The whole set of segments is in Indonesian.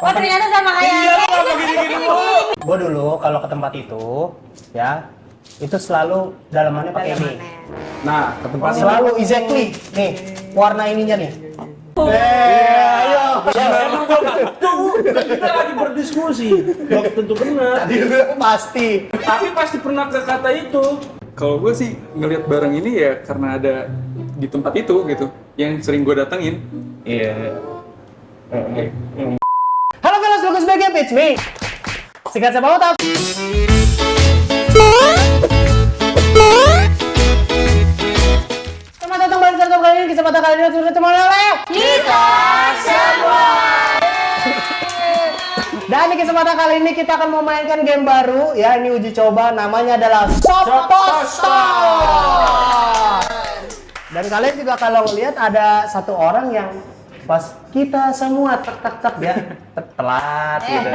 Oh ternyata sama kayak Gue dulu kalau ke tempat itu, ya, itu selalu dalamannya pakai ini. Nah, ke tempat Selalu exactly, nih, warna ininya nih. Ayo. emang kita lagi berdiskusi. Belum tentu benar. Tadi dulu pasti. Tapi pasti pernah ke kata itu. Kalau gue sih ngelihat barang ini ya karena ada di tempat itu gitu, yang sering gue datengin. Iya. Halo fellas, welcome back again, it's me. Singkat saya Otap. Selamat datang balik ke kali ini, kesempatan kali ini sudah ditemani oleh kita semua. Dan di kesempatan kali ini kita akan memainkan game baru, ya, ini uji coba, namanya adalah Shop Poster. Dan kalian juga kalau lihat ada satu orang yang pas kita semua tak ya telat gitu.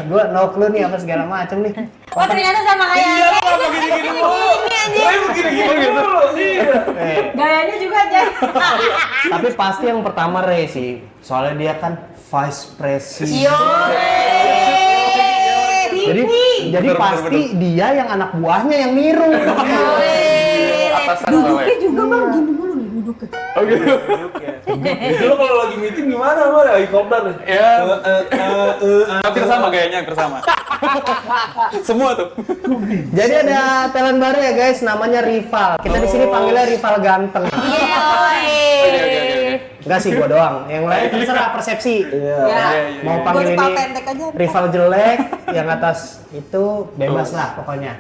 Gue no clue nih apa segala macam nih. Oh ternyata sama kayak Begini-gini mulu. Begini-gini mulu. Iya. gayanya juga aja. Tapi pasti yang pertama Ray sih, soalnya dia kan vice president. Jadi pasti dia yang anak buahnya yang niru. Atasan Duduknya juga bang, gini dulu nih duduknya. Oh gitu. Itu lo kalau lagi meeting gimana? Mana lagi kopdar? Ya. Hampir sama gayanya, hampir sama. Semua tuh. Jadi ada talent baru ya guys, namanya Rival. Kita di sini panggilnya Rival ganteng. Enggak sih, gua doang. Yang lain terserah persepsi. Iya. Mau panggil Gua lupa ini pendek aja. rival jelek, yang atas itu bebas lah pokoknya.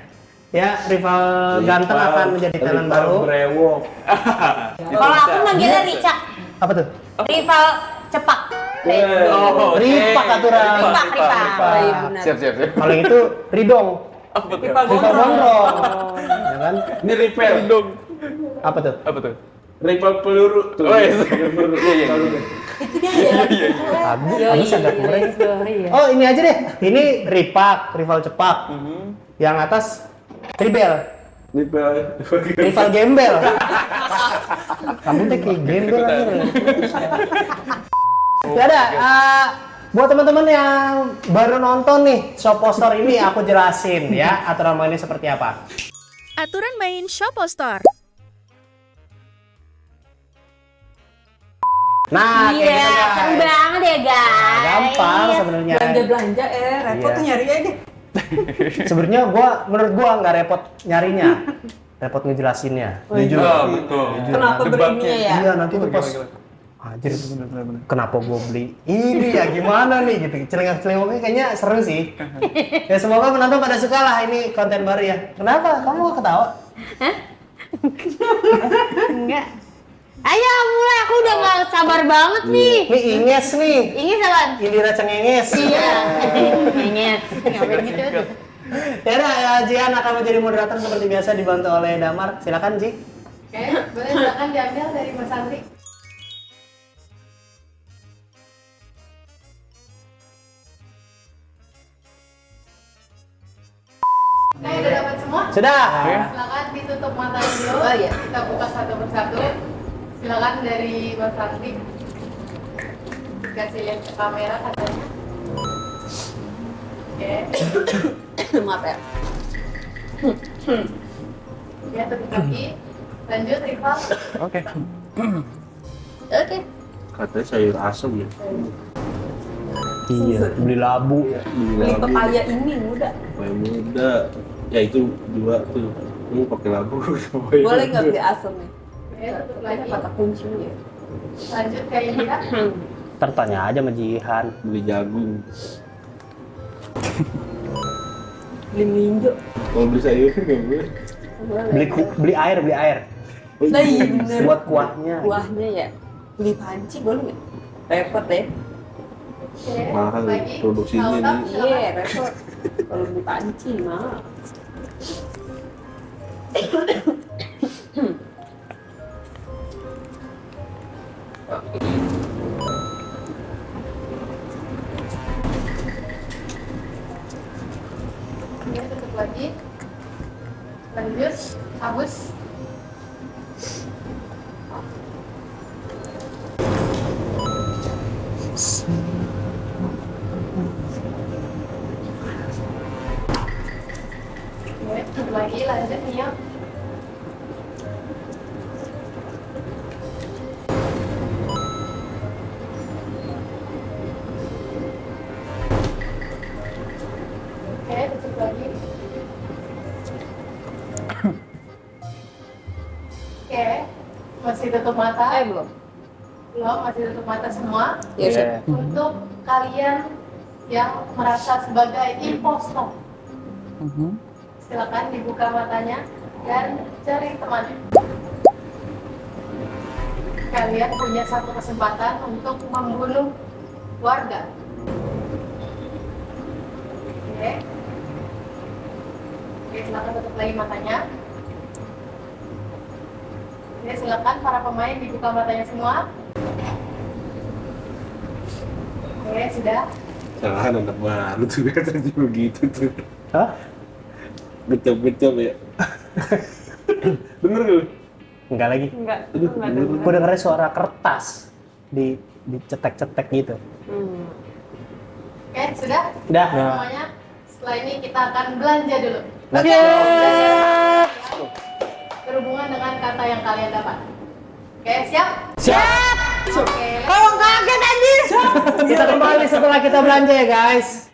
Ya, rival ganteng akan menjadi talent baru. Brewok. Kalau aku manggilnya Rica, Apa tuh? rival cepak. Oh, Ripak aturan. Ripak. Ripak. Siap. Kalau yang itu Ridong. Apa tuh? Rival gondrong. Ya kan? Ini repair. Dong. Apa tuh? Apa tuh? Repair peluru. Tuh. Oh, iya. Iya. Itu dia ya. Habis agak kurang. Oh, ini aja deh. Ini Ripak, rival cepak. Yang atas Ribel, rival gembel. Kamu tuh kayak gembel aja. Ya ada, buat teman-teman yang baru nonton nih Shop Poster ini, aku jelasin ya aturan mainnya seperti apa. Aturan main Shop Poster. Nah, kayak Iya, gitu seru guys. banget ya guys. Gampang sebenarnya. Belanja repot Iya. tuh nyari aja. Sebenarnya menurut gua nggak repot nyarinya, repot ngejelasinnya. Jujur. Oh, betul. Kenapa berininya ya? Iya, nanti tuh pas anjir, kenapa gue beli ini ya, gimana nih gitu, celengak-celengoknya kayaknya seru sih. Ya semoga penonton pada suka lah, ini konten baru ya. Kenapa? Kamu gak ketawa? Enggak. Ayo mulai, aku udah gak sabar banget nih. Ini Inges nih, Inges apaan? Indira Cengenges. Iya. Inges. Ngapain gitu tuh? Ya udah, Jian akan menjadi moderator seperti biasa dibantu oleh Damar. Silakan Ji. Oke, boleh silakan diambil dari Mas Andri. Oke, udah dapat semua? Sudah. Silakan ditutup mata dulu. Oh, iya. Kita buka satu persatu. Silakan dari Mas Andri. Kasih lihat ke kamera katanya. Oke. Maaf ya. Ya, tutup lagi. Lanjut, Rival. Oke. Oke. Katanya sayur asem ya. Iya, beli labu. Beli pepaya ini muda. Pemain muda. Ya itu dua tuh. Ini pakai labu. Boleh nggak beli asam nih? Oke, tutup lagi. Kata kuncinya. Lanjut ke Indira. Tertanya aja sama Jihan. Beli jagung. Beli minjo. Kalau beli sayur nggak boleh. Beli air. Nah iya bener. Buat kuahnya. Kuahnya ya. Beli panci boleh nggak? Repot deh. Oke, Mahal nih lagi. produksinya Tahu-tahu, nih. silakan. Iya repot. Kalau beli panci mah. Oke, tutup lagi. Lanjut, Abus. lagi, lanjut nih yuk. Oke, tutup lagi. Oke, masih tutup mata? Belum. Belum, masih tutup mata semua. Ya, Chef. Untuk kalian yang merasa sebagai impostor, silakan dibuka matanya dan cari teman. Kalian punya satu kesempatan untuk membunuh warga. Oke. Oke, silakan tutup lagi matanya. Oke, silakan para pemain dibuka matanya semua. Oke, sudah. Salah anak baru tuh katanya begitu tuh. Hah? Gecap ya. Bener gak? Enggak lagi. Enggak. Gue dengernya suara kertas dicetek-cetek gitu. Oke, sudah? Udah. Semuanya. Setelah ini kita akan belanja dulu. Berhubungan dengan kata yang kalian dapat. Oke, siap? Siap. Oke. Kalau kaget anjir. Kita kembali setelah kita belanja ya guys.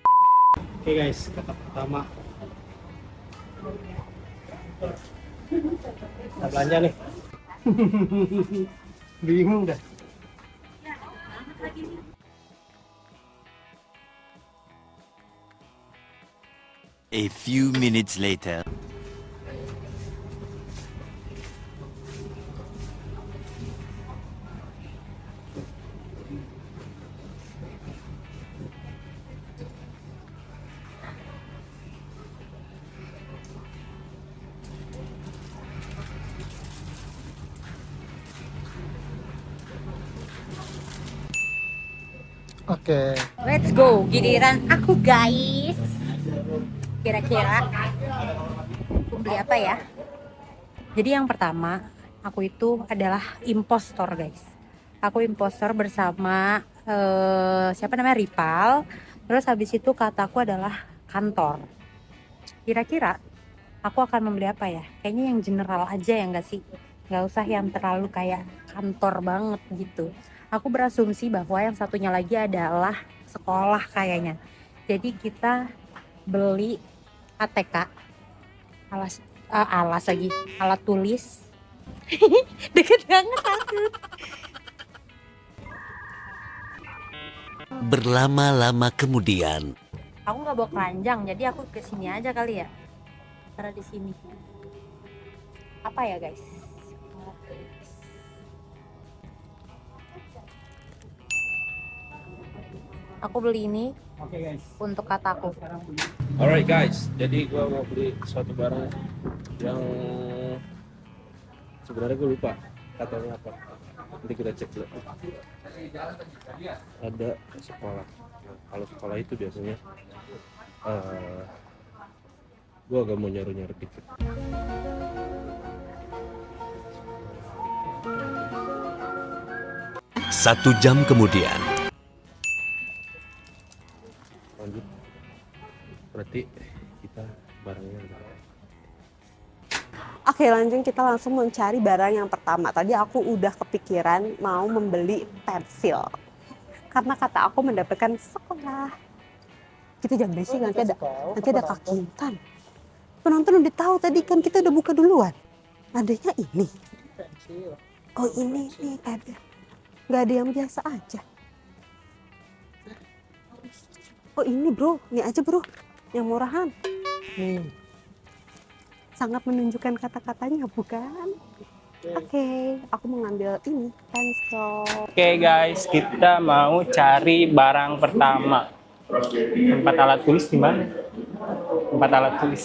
Oke guys, kata pertama. Kita belanja nih. Bingung dah. A few minutes later. Oke. Let's go, giliran aku guys. Kira-kira aku beli apa ya? Jadi yang pertama, aku itu adalah impostor guys. Aku impostor bersama siapa namanya, Ripal. Terus habis itu kataku adalah kantor. Kira-kira aku akan membeli apa ya? Kayaknya yang general aja ya nggak sih? Nggak usah yang terlalu kayak kantor banget gitu. Aku berasumsi bahwa yang satunya lagi adalah sekolah kayaknya. Jadi kita beli ATK, alas lagi, alat tulis. Deket banget takut. Berlama-lama kemudian. Aku nggak bawa keranjang, jadi aku kesini aja kali ya. Karena di sini. Apa ya guys? Aku beli ini untuk kataku. Alright guys, jadi gua mau beli suatu barang yang sebenarnya gue lupa katanya apa. Nanti kita cek dulu. Ada sekolah. Nah, kalau sekolah itu biasanya gue agak mau nyaru-nyaru dikit. Satu jam kemudian. Lanjut. Berarti kita barangnya udah. Oke, lanjut kita langsung mencari barang yang pertama. Tadi aku udah kepikiran mau membeli pensil. Karena kata aku mendapatkan sekolah. Kita jangan berisik, nanti ada kakitan. Penonton udah tahu tadi kan kita udah buka duluan. Adanya ini. Oh ini nih ada. Nggak ada yang biasa aja. Oh ini bro, ini aja bro. Yang murahan. Sangat menunjukkan kata-katanya bukan? Oke, aku mengambil ini pensil. Oke guys, kita mau cari barang pertama. Tempat alat tulis di mana? Tempat alat tulis.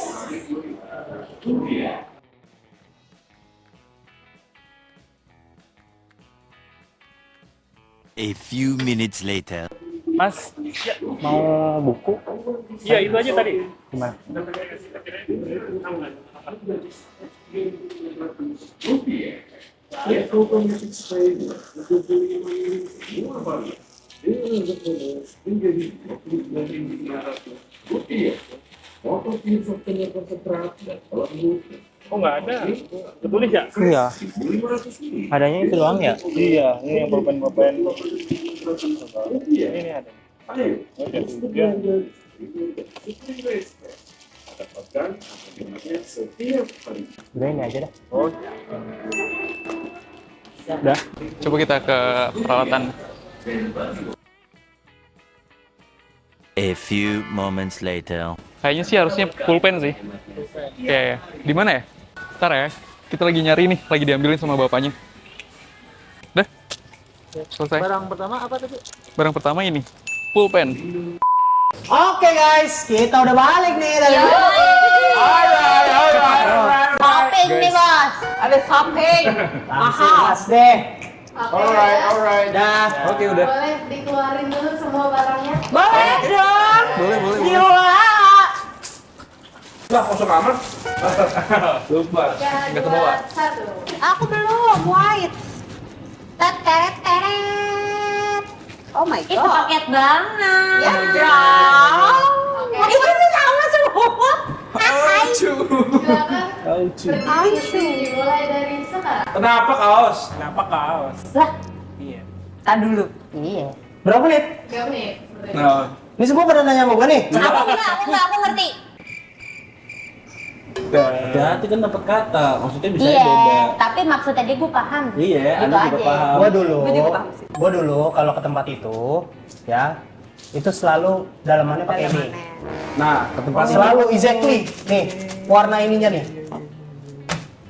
A few minutes later. Mas, mau buku? Iya, itu aja tadi. Gimana? Oh nggak ada. Ketulis ya? Iya. Adanya itu doang ya? Iya, ini yang pulpen. Ini ada. Oke, kemudian Udah ini aja dah. oh, Udah. Coba kita ke peralatan. A few moments later. Kayaknya sih harusnya pulpen sih. Iya. Di mana ya? Ntar ya. Kita lagi nyari nih, lagi diambilin sama bapaknya. Udah. Selesai. Barang pertama apa tadi? Barang pertama ini, pulpen. Oke guys, kita udah balik nih dari Shopping nih bos. Ada shopping. Mahal. Mas deh. alright. Dah. Oke, udah. Boleh dikeluarin dulu semua barangnya? Boleh dong. Boleh. Gila. Lah, kosong amat. Lupa. 3, Nggak ke bawah. 2, 1. Aku belum. White. Teret teret. Oh my Itu god. paket banget. Ya. Oke. Itu tuh sama semua. Silakan Lucu. berdiskusi dimulai dari sekarang. Kenapa kaos? Lah, Iya. tak dulu. Iya. Berapa menit? 3 menit. Nah, Ini semua pada nanya sama gue nih. Aku ngerti. Hati kan dapat kata, maksudnya bisa Iya, beda. tapi maksudnya dia gue paham. Iya, Gitu Anda juga aja. paham. Gua dulu kalau ke tempat itu ya itu selalu dalamannya pakai ini. Nah, ke tempat Selalu exactly nih warna ininya nih.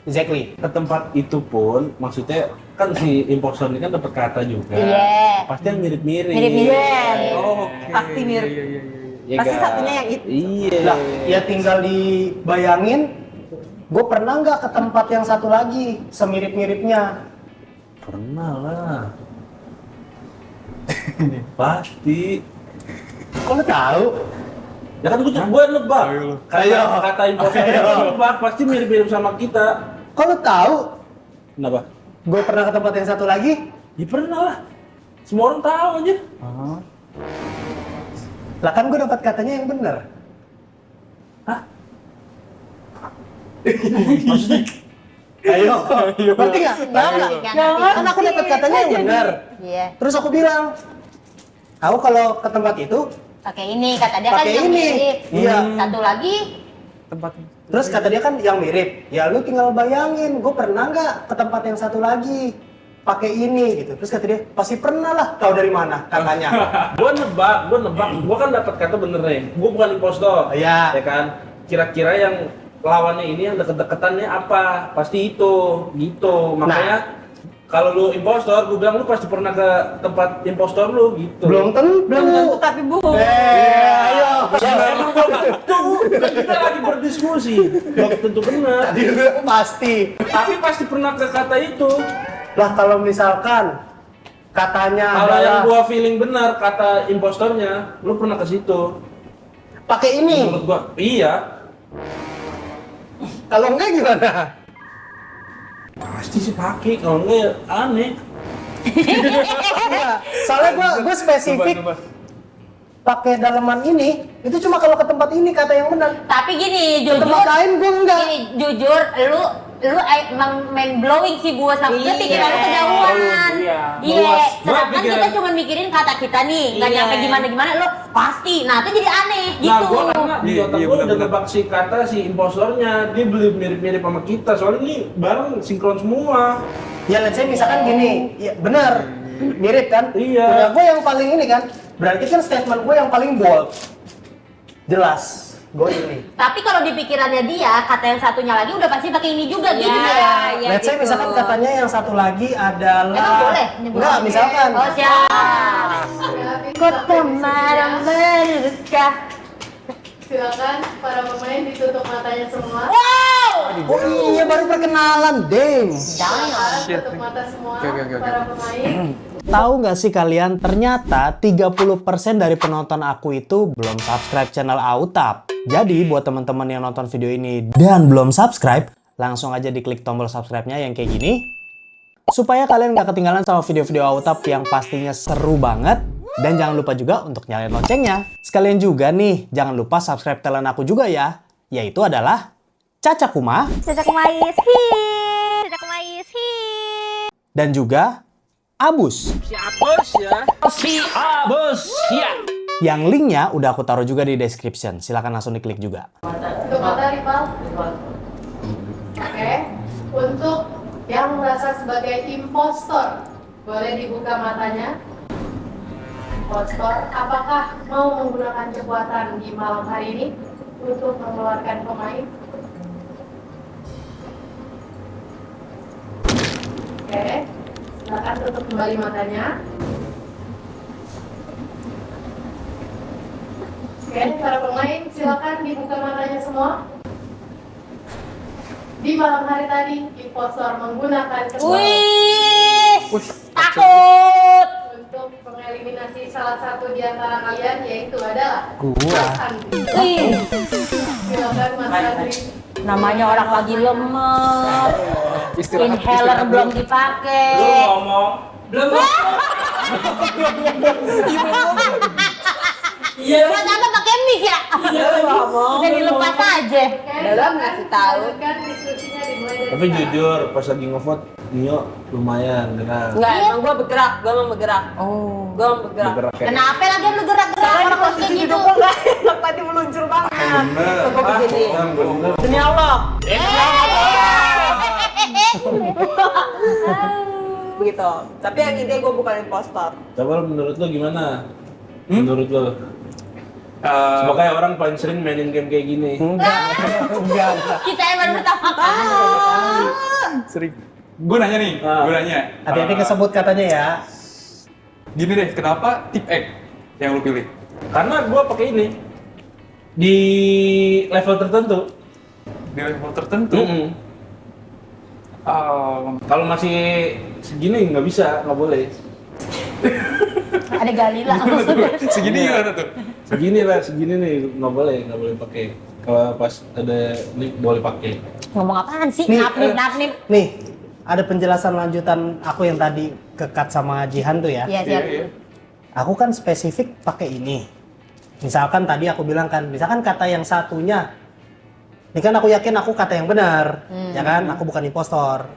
Exactly. ke tempat itu pun maksudnya kan si impostor ini kan dapat kata juga. Iya. Pasti yang mirip-mirip. Mirip-mirip. Oh, Pasti mirip. iya Pasti kan? satunya yang itu. Iya. Lah, ya tinggal dibayangin. Gue pernah nggak ke tempat yang satu lagi semirip-miripnya? Pernah lah. Pasti. Kok lu tahu? Ya kan gue nebak. Ayo. Kata impostor Ayo. itu nebak pasti mirip-mirip sama kita. Kok lu tahu? Kenapa? Gue pernah ke tempat yang satu lagi. Ya pernah lah. Semua orang tahu aja. Lah kan gue dapat katanya yang benar. Maksudnya Ayo, ngerti nggak? Nggak, Kan aku dapat katanya yang benar. Iya. Terus aku bilang, aku kalau ke tempat itu Pakai ini kata dia kan pakai yang ini. mirip. Iya. Satu lagi Terus kata dia kan yang mirip. Ya lu tinggal bayangin, gue pernah nggak ke tempat yang satu lagi pakai ini gitu. Terus kata dia pasti pernah lah. Tahu dari mana katanya? gue nebak, gue kan dapat kata bener nih. Gue bukan impostor, Iya. ya kan. Kira-kira yang lawannya ini yang deket-deketannya apa? Pasti itu, gitu. Makanya kalau lu impostor, gue bilang lu pasti pernah ke tempat impostor lu, gitu. Belum tentu. Tapi bu. Ayo. Ya, emang belum tentu. Kan kita lagi berdiskusi. Belum tentu benar. Tadi lu pasti. Tapi pasti pernah ke kata itu. Lah kalau misalkan katanya Kalau yang adalah gua feeling benar kata impostornya, lu pernah ke situ. pakai ini. Menurut gua, iya. Kalau enggak gimana? Pasti sih pakai, kalau enggak ya aneh. Iya. Soalnya gua spesifik pakai dalaman ini. Itu cuma kalau ke tempat ini kata yang benar. tapi gini Ke jujur. tempat lain gua enggak. Gini jujur lu emang main blowing sih gue sama gue pikiran lu kejauhan. Iya. Iya. Luas. Sedangkan Gua pikiran- kita cuma mikirin kata kita nih, nggak Iya. nyampe gimana lu pasti. Nah itu jadi aneh Nah, gitu. gua karena di Iya, otak iya, gua udah benar-benar. nebak si kata si impostornya, dia beli mirip-mirip sama kita. Soalnya ini barang sinkron semua. Ya let's say misalkan gini, ya benar. Mirip kan? Iya. Punya gue yang paling ini kan. Berarti kan statement gue yang paling bold. Jelas. Gue ini. Tapi kalau di pikirannya dia, kata yang satunya lagi udah pasti pakai ini juga gitu. Iya, Let's say gitu. misalkan katanya yang satu lagi adalah Emang boleh nyebut? Enggak, misalkan Oh siap. Kota marah meruskah. Silakan para pemain ditutup matanya semua. Wow. Oh iya baru perkenalan, deng. Jangan. Tutup mata semua Oke. para pemain. Tahu nggak sih kalian, ternyata 30% dari penonton aku itu belum subscribe channel Autap. Jadi buat teman-teman yang nonton video ini dan belum subscribe, langsung aja diklik tombol subscribe-nya yang kayak gini. Supaya kalian nggak ketinggalan sama video-video Autap yang pastinya seru banget. Dan jangan lupa juga untuk nyalain loncengnya. Sekalian juga nih, jangan lupa subscribe channel aku juga ya. yaitu adalah Caca Kuma Cacak mais, Cacak mais, dan juga Abus. Bos, ya. Yang linknya udah aku taruh juga di description. Silahkan langsung diklik juga. Untuk mata rival. Oke. Untuk yang merasa sebagai impostor, boleh dibuka matanya. Impostor, apakah mau menggunakan kekuatan di malam hari ini untuk mengeluarkan pemain? Oke. Silakan tutup kembali matanya. Oke, para pemain silakan dibuka matanya semua. Di malam hari tadi, impostor menggunakan kekuatan Wih, takut. untuk mengeliminasi salah satu di antara kalian, yaitu adalah Gua. Mas Andri. Wih, Silakan Mas Andri. namanya orang lagi lemes. Inhaler belum dipakai. Ngomong. Belum. Iya. Buat apa pakai mic ya? Udah dilepas aja. Oke, Dalam ngasih tahu. Lanjutkan diskusinya dimulai dari Tapi sekarang. jujur, pas lagi ngevote, Nio lumayan dengan Enggak, emang gue bergerak, gue emang bergerak. Oh, gue emang bergerak. bergerak kayak Kenapa lagi lu gerak-gerak Soalnya di orang posisi kayak gitu? duduk gue nggak enak tadi meluncur banget. bener. Gue begini. Yang bener. Demi Allah. Begitu. Tapi yang ini gue bukan impostor. Coba menurut lo gimana? Menurut lo? Semoga orang paling sering mainin game kayak gini. Enggak. Kita emang pertama kali. Sering. Gue nanya nih, gue nanya. Hati-hati kesebut katanya ya. Gini deh, kenapa tip X yang lu pilih? Karena gua pakai ini di level tertentu. Di level tertentu. Kalau masih segini nggak bisa, nggak boleh. Ada Galila. Segini gimana tuh? Segini nih nggak boleh pakai. Kalau pas ada ini boleh pakai. Ngomong apaan sih? Nih, Napnip. Nih, ada penjelasan lanjutan aku yang tadi kekat sama Jihan tuh ya. Iya, siap. Aku kan spesifik pakai ini. Misalkan tadi aku bilang kan, misalkan kata yang satunya, ini kan aku yakin aku kata yang benar, ya kan? Aku bukan impostor.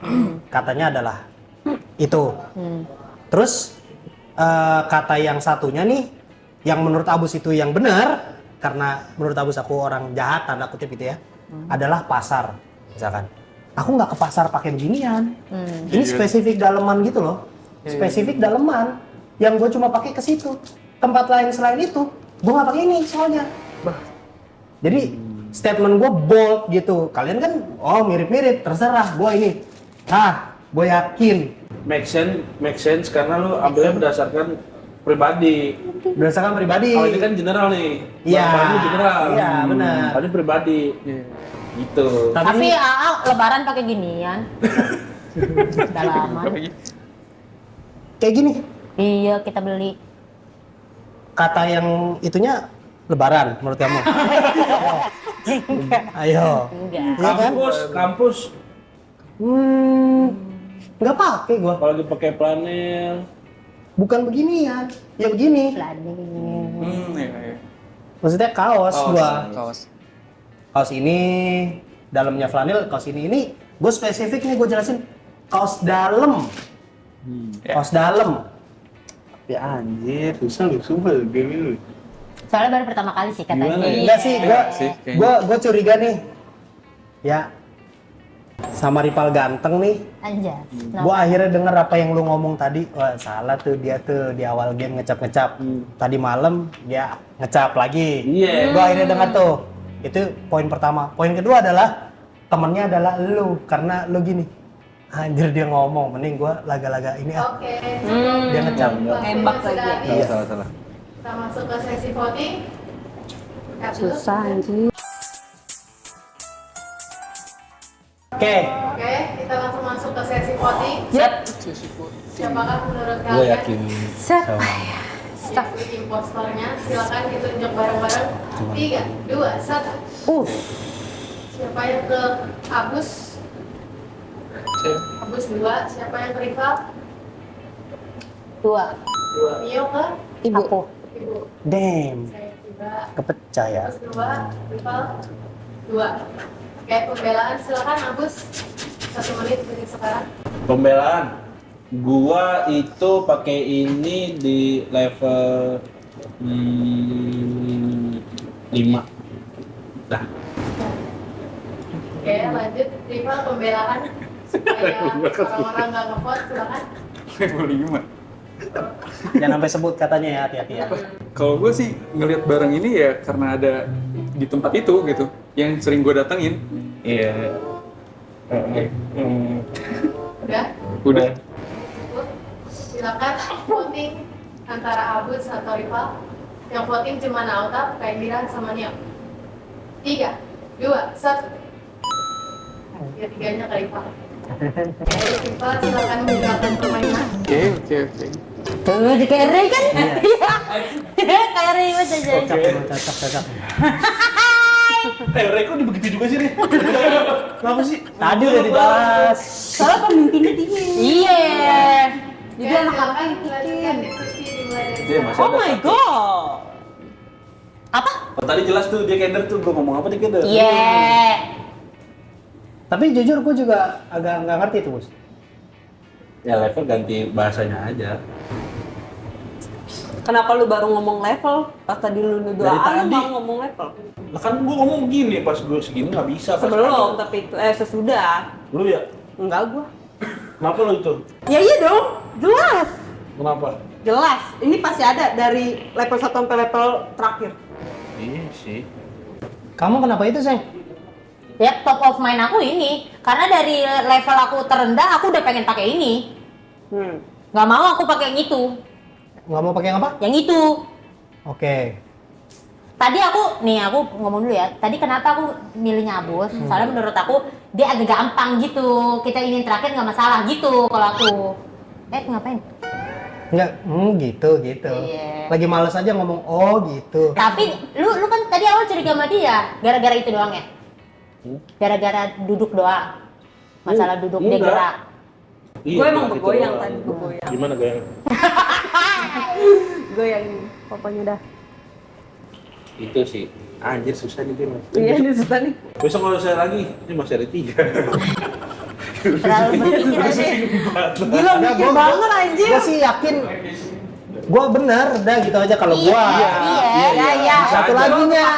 Katanya adalah itu. Terus kata yang satunya nih, yang menurut Abus itu yang benar, karena menurut Abus aku orang jahat, tanda kutip gitu ya, adalah pasar, misalkan. Aku nggak ke pasar pakai beginian. Ini spesifik daleman gitu loh. Spesifik daleman yang gue cuma pakai ke situ. Tempat lain selain itu, gue nggak pakai ini soalnya. Jadi statement gue bold gitu. Kalian kan, oh mirip-mirip, terserah. Gue ini, gue yakin. Make sense karena lu ambilnya berdasarkan pribadi. Berdasarkan pribadi. Kalau ini kan general nih. Iya. Ini general. Iya, benar. Kalau ini pribadi. Gitu. Tapi AA lebaran pakai ginian. Udah lama. Kayak gini. Iya, kita beli. Kata yang itunya lebaran menurut kamu? Ayo. Enggak. Iya kan? Kampus. Nggak pakai gua. Kalau dipakai flanel. Bukan beginian. Ya begini. Iya. Maksudnya kaos gua. Kaos. Kaos ini dalamnya flanel, kaos ini gue spesifik nih gue jelasin kaos dalam. Kaos dalam. Ya anjir, susah lu, sumpah game lu. Soalnya baru pertama kali sih katanya. Gimana ya? Enggak sih, sih, kayaknya. gue curiga nih. Ya. Sama rival ganteng nih. Anjas. Gue akhirnya denger apa yang lu ngomong tadi. Wah, salah tuh dia tuh di awal game ngecap-ngecap. Tadi malam dia ngecap lagi. Iya. Gue akhirnya denger tuh. Itu poin pertama. Poin kedua adalah temennya adalah lu, karena lu gini. Anjir dia ngomong, mending gue laga-laga ini ah. Oke. Dia ngecap. Nembak lagi. Iya. Salah. Kita masuk ke sesi voting. Cut dulu. Susah anjing. Oke. Oke, kita langsung masuk ke sesi voting. Yep. Siapakah menurut Gue kalian yakin. yang impostornya? Silakan ditunjuk bareng-bareng. 3, 2, 1. Siapa yang ke Abus? Abus 2. Siapa yang ke rival? 2. Mio ke Aku. Ibu. Damn. Saya juga. Kepecah ya. Abus 2. Rival Oke, pembelaan silakan Agus. 1 menit dari sekarang. Pembelaan. Gua itu pakai ini di level 5. Dah. Oke, lanjut. Rival pembelaan supaya orang-orang nggak ngevote, silakan. Level 5. Jangan sampai sebut katanya ya, hati-hati ya. Kalau gue sih ngelihat barang ini ya karena ada di tempat itu gitu, yang sering gue datengin. Iya. Udah? Udah. Cukup. Silakan voting antara Agus atau Rival. Yang voting cuma Nauta, Kaindira, sama Nio. 3, 2, 1. Tiganya ke Rival. Oke, Rival silakan menjelaskan permainan. Oke. Tuh di kere kan? Iya. Kayak ribet aja. Cocok. Reko begitu juga sih, Re. Kenapa sih? Tadi udah dibahas. Soalnya pemimpinnya dia. Iya. Jadi Oke, anak-anak silakan yang dilanjutkan diskusi dimulai dari Dia masih Oh ada. my god. Apa? Oh, tadi jelas tuh dia keder tuh, gua ngomong apa dia keder. Iya. Tapi jujur gue juga agak nggak ngerti tuh, Bos. Ya level ganti bahasanya aja. Kenapa lu baru ngomong level? Pas tadi lu nuduh Dari A, lu tadi. mau ngomong level. Lah kan gua ngomong begini, pas gua segini nggak bisa. Pas Sebelum, ada. tapi itu sesudah. Lu ya? Enggak gua. Kenapa lu itu? Ya iya dong, jelas. Kenapa? Jelas. Ini pasti ada dari level 1 sampai level terakhir. Iya sih. Kamu kenapa itu, Seng? Ya top of mind aku ini. Karena dari level aku terendah aku udah pengen pakai ini. Nggak mau aku pakai yang itu. Nggak mau pakai yang apa? Yang itu. Oke. Tadi aku ngomong dulu ya. Tadi kenapa aku milihnya Abus? Soalnya menurut aku dia agak gampang gitu. Kita ingin terakhir nggak masalah gitu kalau aku. Ngapain? Enggak, gitu. Iya. Lagi males aja ngomong oh gitu. Tapi lu kan tadi awal curiga sama dia gara-gara itu doang ya? Gara-gara duduk doang. Masalah duduk dia Enggak. gerak. Iya, Gue emang gitu begoyang doang. tadi, begoyang. Gimana goyang? Goyang ini, pokoknya dah. Itu sih. Anjir susah nih Mas. Iya, ini susah nih. Besok kalau saya lagi, ini masih ada 3. Terlalu berpikir aja. Gila, mikir banget anjir. Gue sih yakin gue bener, udah gitu aja kalau gue. Iya. Satu Bisa aja. lagi nya.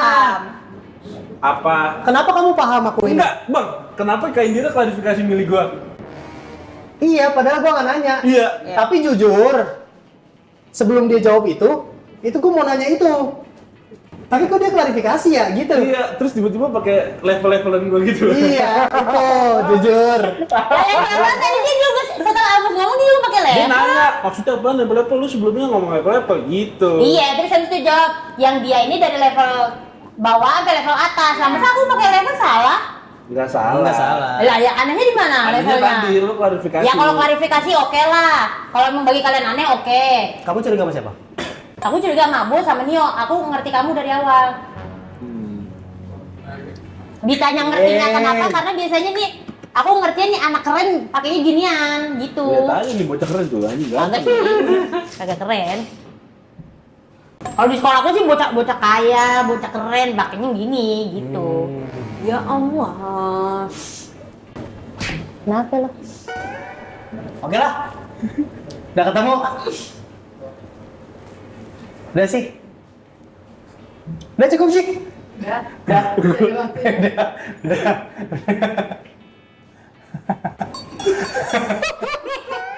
Apa? Kenapa kamu paham aku ini? Enggak, Bang. Kenapa Kak Indira klarifikasi milih gua? Iya, padahal gue nggak nanya. Iya. Tapi jujur, sebelum dia jawab itu gue mau nanya itu. Tapi kok dia klarifikasi ya gitu? Iya, terus tiba-tiba pakai level-levelan gua gitu. Iya, itu jujur. Level tadi dia juga setelah Abus ngomong dia juga pakai Dia level. nanya, maksudnya apa level-level? Lu sebelumnya ngomong level-level gitu. Iya, terus habis itu jawab yang dia ini dari level bawah sampai level atas. Lah masa aku pakai level salah? Enggak salah. Enggak salah. Lah ya anehnya di mana Anehnya levelnya? tadi lu klarifikasi. Ya kalau klarifikasi oke lah. Kalau emang bagi kalian aneh oke. Kamu curiga sama siapa? Aku curiga sama Abus sama Nio. Aku ngerti kamu dari awal. Ditanya ngertinya kenapa? Karena biasanya nih aku ngertinya nih anak keren pakainya ginian gitu. Lihat aja nih bocah keren tuh anjing Agak ganteng. agak keren. Kalau di sekolah aku sih bocah kaya, bocah keren, pakainya gini gitu. Ya Allah. Kenapa lo? Oke lah. Udah ketemu. Udah sih. Udah cukup sih. Udah. Udah. Jadi waktunya.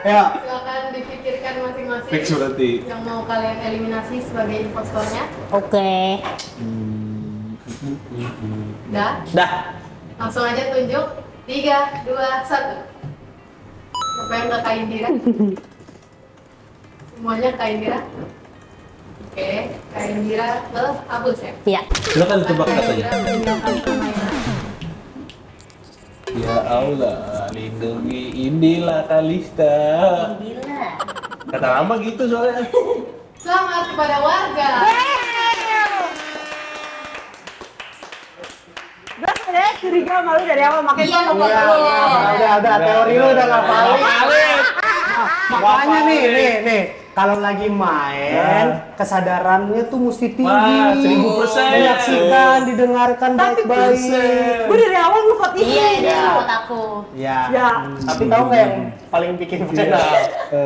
Ya. Silakan dipikirkan masing-masing. Fix berarti. Yang mau kalian eliminasi sebagai impostornya. Oke. Udah. Dah. Langsung aja tunjuk. 3, 2, 1. Siapa yang ke Kak Indira? Semuanya Kak Indira. Oke, Kak Indira ke Abus ya? Iya. Lu kan tebak katanya. Kak Indira meninggalkan permainan. Ya Allah, lindungi Indila Kalista. Gila. Kata lama gitu soalnya. Selamat kepada warga. Gue sebenarnya curiga sama lu dari awal, makanya Iya, gue nggak iya. perlu. Udah, teori lu udah ngapalin. Makanya nih. kalau lagi main kesadarannya tuh mesti tinggi. Wah, 1000%. Menyaksikan, didengarkan baik-baik. Gue dari awal ngevote ini. Iya, dia buat aku. Ya. Ya. Tapi tahu nggak yang paling bikin viral?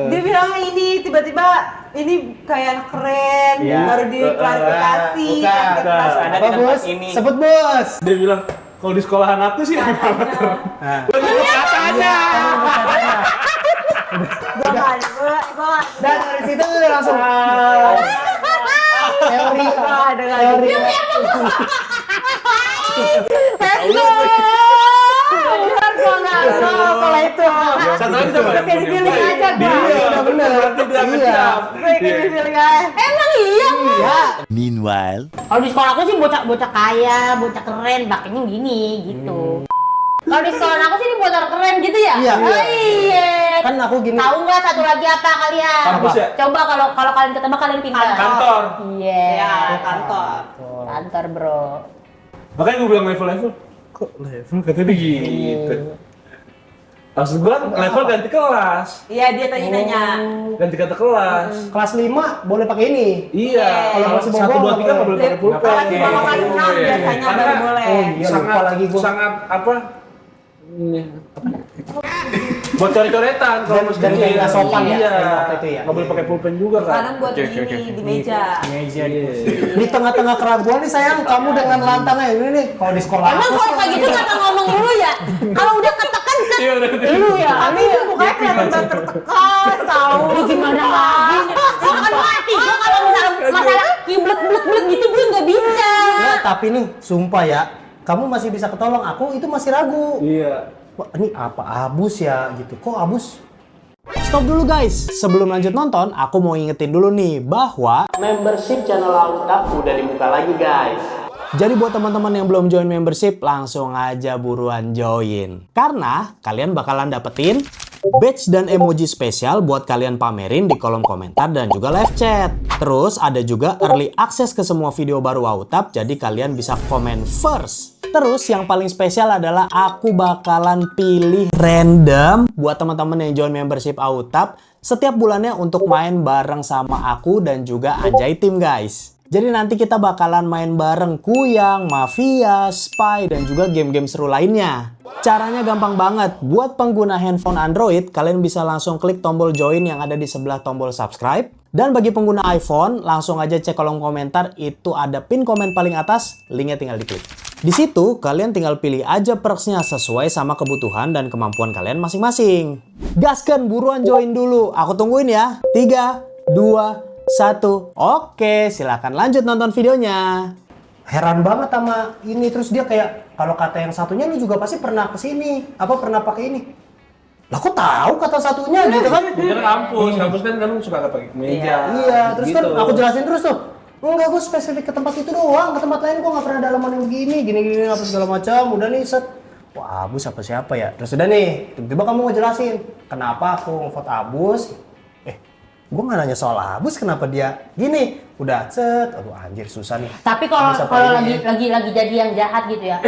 Dia bilang ini tiba-tiba ini kayak anak keren, Iya. baru diklarifikasi. Bukan. Apa bos? Sebut bos. Dia bilang, kalau di sekolahan aku sih Nah. Lebih katanya. Gue Dan dari situ langsung teori kalau itu. Satu lagi coba. Kayak dipilih aja gua. Iya, bener. Nanti dia Iya. Kayak dipilih aja. Emang iya? Iya. Meanwhile, Kalau di sekolah aku sih bocah kaya, bocah keren, pakainya gini gitu. Kalau di sekolah aku sih ini bocah keren gitu ya? Iya. Oh, iya. Kan aku gini. Tahu nggak satu lagi apa kalian? Kampus ya? Coba kalau kalian ketebak kalian pintar. Kantor. Iya. Ya, kantor. Kantor bro. Makanya gue bilang level. Kok level katanya gitu. Maksud gue level ganti kelas. Iya, dia tadi nanya. Ganti kata kelas. Kelas 5 boleh pakai ini. Iya. Kalau masih 1, 2, 3 nggak boleh pakai pulpen. Kelas 5 sama kelas 6 biasanya Karena baru boleh. Iya, lupa lagi gua. sangat apa? Buat coret-coretan kalau masih Dan kecil. nggak sopan ya, Iya. waktu itu ya. Nggak boleh pakai pulpen juga kan. Kadang buat Oke, ini oke. di meja. Meja di tengah-tengah keraguan nih sayang, kamu dengan lantangnya ini nih. Kalau di sekolah Emang aku kalau sih kayak gitu nggak ngomong dulu ya? Kalau udah ketekan kan lu ya. Tapi itu mukanya kelihatan banget tertekan, tahu. Lu gimana lagi? Gua kan mati. Gua kalau misalnya masalah kiblek-blek gitu gue nggak bisa. ya, tapi nih sumpah ya, kamu masih bisa ketolong. Aku itu masih ragu. Iya. Wah, ini apa abus ya gitu. Kok abus? Stop dulu guys, sebelum lanjut nonton, aku mau ingetin dulu nih bahwa membership channel Autab udah dibuka lagi guys. Jadi buat teman-teman yang belum join membership, langsung aja buruan join. Karena kalian bakalan dapetin badge dan emoji spesial buat kalian pamerin di kolom komentar dan juga live chat. Terus ada juga early access ke semua video baru Autab, jadi kalian bisa komen first. Terus yang paling spesial adalah aku bakalan pilih random buat teman-teman yang join membership Autab setiap bulannya untuk main bareng sama aku dan juga Anjay Team guys. Jadi nanti kita bakalan main bareng Kuyang, Mafia, Spy, dan juga game-game seru lainnya. Caranya gampang banget. Buat pengguna handphone Android, kalian bisa langsung klik tombol join yang ada di sebelah tombol subscribe. Dan bagi pengguna iPhone, langsung aja cek kolom komentar, itu ada pin komen paling atas, linknya tinggal diklik. Di situ, kalian tinggal pilih aja perksnya sesuai sama kebutuhan dan kemampuan kalian masing-masing. Gaskan, buruan join dulu. Aku tungguin ya. 3, 2, 1. Oke, silakan lanjut nonton videonya. Heran banget sama ini. Terus dia kayak, kalau kata yang satunya lu juga pasti pernah kesini. Apa pernah pakai ini? Lah kok tahu kata satunya gitu kan? Mungkin kampus kan kan suka nggak pakai kemeja. Iya, terus kan gitu. aku jelasin terus tuh. Enggak, gue spesifik ke tempat itu doang. Ke tempat lain gue nggak pernah dalaman yang begini, gini-gini apa segala macam. Udah nih set. Wah, Abus apa siapa ya? Terus udah nih, tiba-tiba kamu ngejelasin kenapa aku ngevote Abus. Gue nggak nanya soal Abus, kenapa dia gini? Udah set. Aduh anjir susah nih. Tapi kalau Bisa kalau pakai lagi jadi yang jahat gitu ya.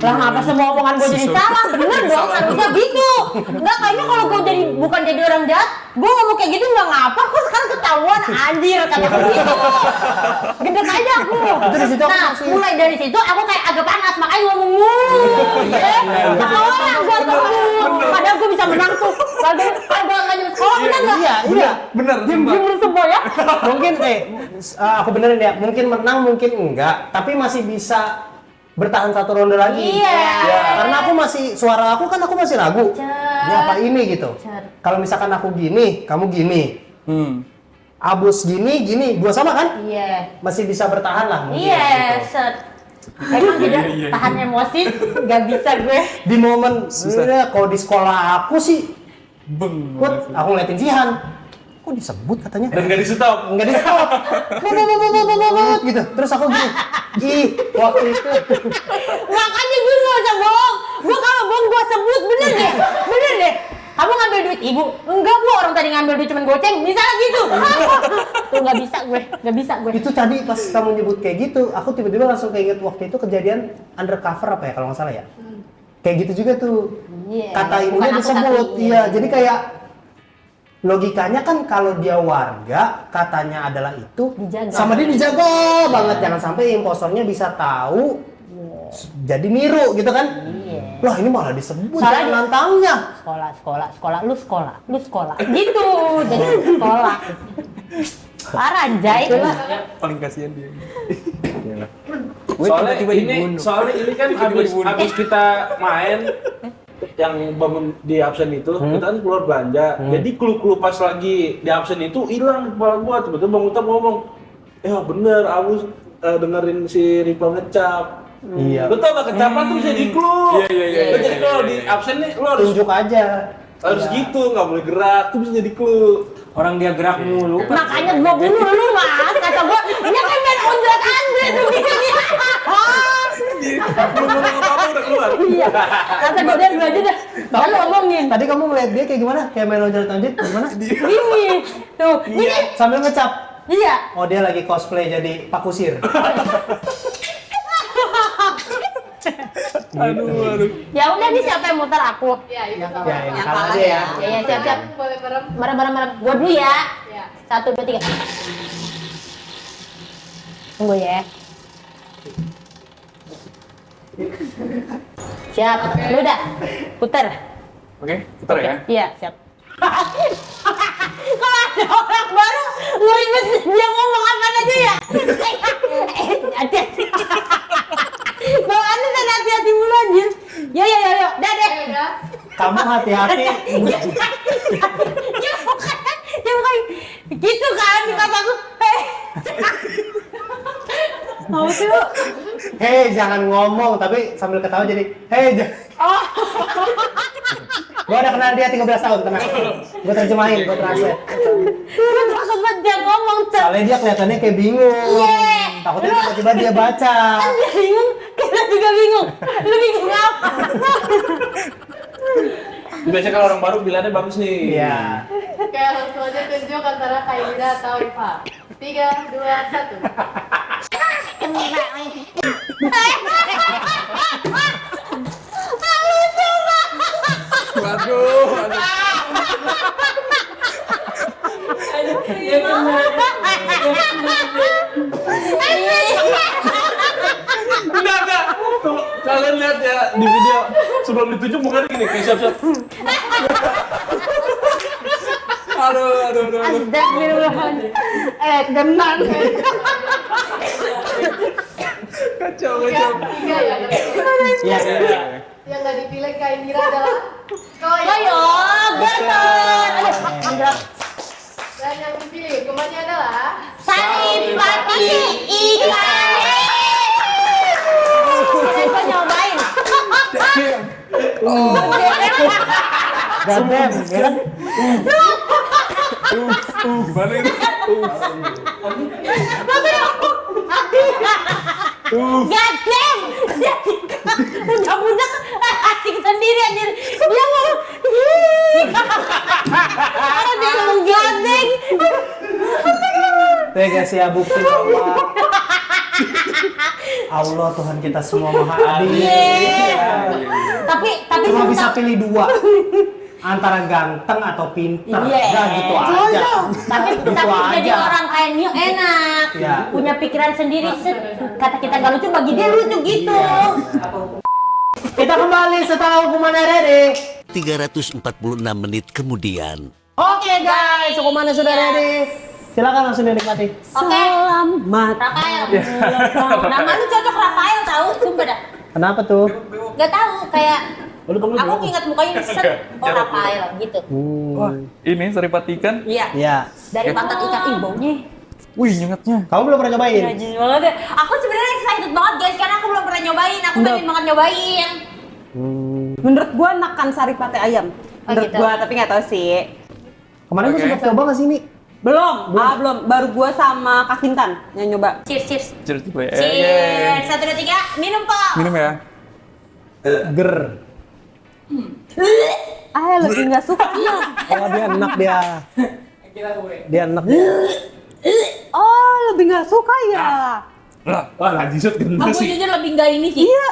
Lah ngapa semua omongan gue jadi salah? Bener dong, harusnya gitu. Enggak, kayaknya kalau gue jadi bukan jadi orang jahat, gue ngomong kayak gitu nggak ngapa. Kok sekarang ketahuan anjir kata gue gitu. Gendek aja aku. Itu di situ aku Nah, masih- mulai dari situ aku kayak agak panas, makanya ngomong orang gue sembuh. Padahal gue bisa menang tuh. Padahal gue nggak nyebut sekolah, bener nggak? Iya. Bener. Diem semua ya. Mungkin aku benerin ya, mungkin menang mungkin enggak, tapi masih bisa bertahan satu ronde lagi. Iya. Karena aku masih, suara aku kan aku masih ragu. Ini apa ini gitu. Kalau misalkan aku gini, kamu gini. Abus gini, dua sama kan? Iya. Masih bisa bertahan lah mungkin. Iya, gitu. set. Emang tidak tahan emosi, nggak bisa gue. Di momen, kalau di sekolah aku sih, aku ngeliatin Jihan. Kok disebut katanya? Dan nggak di stop. Enggak di stop. Gitu. Terus aku gini. Ih, waktu itu. Makanya gue nggak usah bohong. Gue kalau bohong gue sebut, bener deh. Kamu ngambil duit ibu? Enggak bu, orang tadi ngambil duit cuma goceng. Misalnya gitu. Tuh nggak bisa gue. Itu tadi pas kamu nyebut kayak gitu, aku tiba-tiba langsung keinget waktu itu kejadian undercover apa ya kalau nggak salah ya. Kayak gitu juga tuh. Iya. Kata Bukan ibunya aku, disebut. tapi Iya, jadi kayak logikanya kan kalau dia warga katanya adalah itu Dijaga. sama dia dijaga banget, jangan sampai impostornya bisa tahu jadi niru gitu kan. Lah ini malah disebut Soalnya jangan nantangnya. Lu sekolah gitu, jadi sekolah. Parah Jai itu lah. Paling kasihan dia. Soalnya ini kan habis kita main yang bangun di absen itu, kita kan keluar belanja. Jadi clue-clue pas lagi di absen itu hilang di kepala gua. Tiba-tiba Bang Utam ngomong, "Ya bener, Abus dengerin si Rival ngecap." Iya. Lu tau gak kecapan tuh bisa di clue. Lu jadi kalau di absen nih lu harus Tunjuk aja. gitu, nggak boleh gerak, tuh bisa jadi clue. Orang dia gerak mulu. Makanya gua bunuh lu Mas, kata gua, dia kan main ondrat Andre tuh bikinnya. Belum ngomong apa-apa udah keluar. Iya, kata gua dia aja dah. Lalu ngomongin. Tadi kamu ngeliat dia kayak gimana? Kayak main loncat-loncat gimana? Gini, tuh, gini. Sambil ngecap. Iya. Oh dia lagi cosplay jadi Pak Kusir. Aduh. Ya udah nih siapa yang muter aku? Ya, itu sama. Ya, yang Yang kalah kalah aja ya. Ya, siap-siap. Boleh merem. Merem. Gua dulu ya. Ya. 1, 2, 3. Tunggu ya. Siap. Lu udah puter. Oke, putar ya. Iya, siap. Kalau ada orang baru ngeribet dia ngomong apa aja ya. Hati-hati. Bang Andi kan hati-hati mulu anjir. Yo. Dah deh. Udah. Kamu hati-hati. Ya bukan gitu kan di kataku. Mau sih lu? Hei jangan ngomong tapi sambil ketawa jadi hei. Gua udah kenal dia 13 tahun, tenang. Gua terjemahin, gua translate. Lu takut banget dia ngomong tuh. Soalnya dia kelihatannya kayak bingung. Iya. Takutnya tiba-tiba dia baca. Kan dia bingung, kita juga bingung. Lu bingung apa? Biasanya kalau orang baru bilangnya bagus nih. Iya. Oke, langsung aja tunjuk antara Kaira atau Riva. 3, 2, 1. Enggak. Tuh, kalian lihat ya di video sebelum ditunjuk mukanya gini, kayak siap-siap. Aduh. Astagfirullahaladzim. Genan. Kacau. 3 ya. Iya. Yang nggak dipilih Kaira adalah Koyo. Koyo, betul. Dan yang dipilih hukumannya adalah Saripati ikan. Coba nyobain. Gadem, ya kan? gimana ini? Gadem. Udah asik sendiri anjir. Dia mau karena dia ngomong gadeng. Guys ya bukti bahwa Allah Tuhan kita semua maha adil. Tapi Cuma bisa sumpah. pilih dua antara ganteng atau pinter. Iya. Nah gitu aja. Tapi Gitu jadi aja. orang kayak Nio enak. Iya. Punya pikiran sendiri. Kata kita nggak lucu, bagi dia lucu gitu. Kita kembali setelah hukuman ready. 346 menit kemudian. Oke guys, hukumannya sudah ready. Silakan langsung dinikmati. Oke. Selamat. Rafael. Nama lu cocok Rafael tahu, sumpah dah. Kenapa tuh? Gak tahu kayak aku ingat mukanya set Rafael gitu. Wah, ini Saripati ikan. Iya. Iya. Dari pantat ikan baunya. Wih, nyengatnya. Kamu belum pernah nyobain? Najis banget ya. Aku sebenarnya excited banget guys karena aku belum pernah nyobain. Aku pengen banget nyobain. Menurut gua enakan saripati ayam. Menurut gitu. gua, tapi nggak tahu sih. Kemarin gue Oke. sempat coba nggak sih ini? Belum. Baru gua sama Kak Kintan yang nyoba. Cheers. Cheers dulu ya. Cheers. 1, 2, 3. Minum kok. Minum ya. Ger. Lebih nggak suka. Oh dia enak dia. Dia enak. Oh, lebih nggak suka ya. Wah, lanjut gendut Aku sih. jujur lebih enggak ini sih. Iya.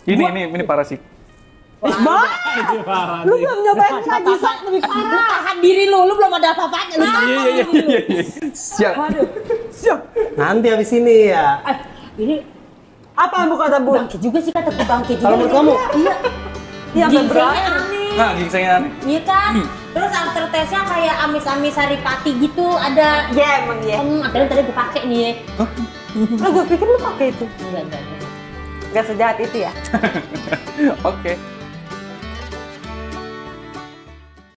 Ini parah sih. Lu belum nyobain najisat lebih parah. Tahan diri lu belum ada apa-apanya. Lu Iya. Siap. Siap. Nanti habis ini ya. ini Apa Bu kata Bu? bangkit juga sih kata gue bangkit juga. Kalau menurut kamu? Iya. Yang Gingsengnya berat. aneh. Nah, gingsengnya aneh. Iya kan? Terus aftertaste-nya kayak amis-amis saripati gitu, ada Ya emang ya. akhirnya tadi gue pakai nih. Lo gue pikir lu pakai itu. Enggak. Gak sejahat itu ya. Oke.